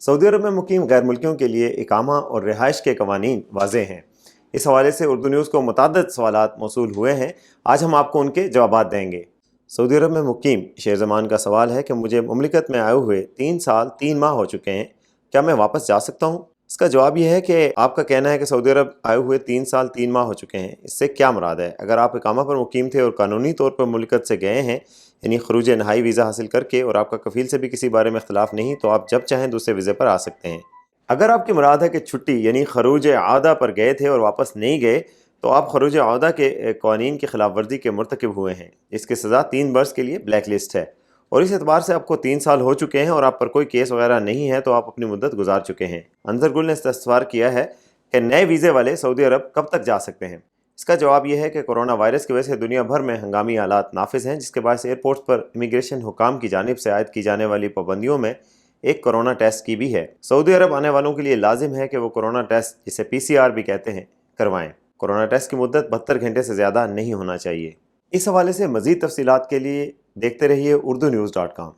Saudi अरब में मुकीम गैर मुल्कियों के लिए इकामा और रिहाइश के कवानीन वाज़ेह हैं। इस हवाले से उर्दू न्यूज़ को मुतअद्दिद सवालात मौसूल हुए हैं। आज हम आपको उनके जवाबात देंगे। सऊदी अरब में मुकीम शेर ज़मान का सवाल है कि मुझे मुमलिकत में आए हुए 3 साल 3 माह हो चुके हैं, क्या मैं वापस जा सकता हूँ? इसका जवाब यह है कि आपका कहना है कि सऊदी अरब आए हुए 3 साल 3 माह हो चुके हैं, इससे क्या मुराद है? अगर आप इकामा पर मुकीम थे और कानूनी तौर पर मुमलिकत से गए हैं, यानी खरूज नहाई वीज़ा हासिल करके, और आपका कफ़ील से भी किसी बारे में इख्तिलाफ नहीं, तो आप जब चाहें दूसरे वीज़े पर आ सकते हैं। अगर आपकी मुराद है कि छुट्टी यानी खरूज आदा पर गए थे और वापस नहीं गए, तो आप खरूज आदा के कवानीन की खिलाफ वर्जी के मुर्तकिब हुए हैं। इसकी सज़ा 3 बरस के लिए ब्लैक लिस्ट है, और इस एतबार से आपको 3 साल हो चुके हैं और आप पर कोई केस वगैरह नहीं है, तो आप अपनी मुद्दत गुजार चुके हैं। अंजर गुल ने इस्तफसार किया है कि नए वीज़े वाले सऊदी अरब कब तक जा सकते हैं। इसका जवाब यह है कि कोरोना वायरस की वजह से दुनिया भर में हंगामी हालात नाफिज हैं, जिसके बायस एयरपोर्ट्स पर इमिग्रेशन हुकाम की जानिब से आयद की जाने वाली पाबंदियों में एक कोरोना टेस्ट की भी है। सऊदी अरब आने वालों के लिए लाजिम है कि वो कोरोना टेस्ट, जिसे PCR भी कहते हैं, करवाएं। कोरोना टेस्ट की मुद्दत 72 घंटे से ज़्यादा नहीं होना चाहिए। इस हवाले से मज़ीद तफसीलात के लिए देखते रहिए urdunews.com।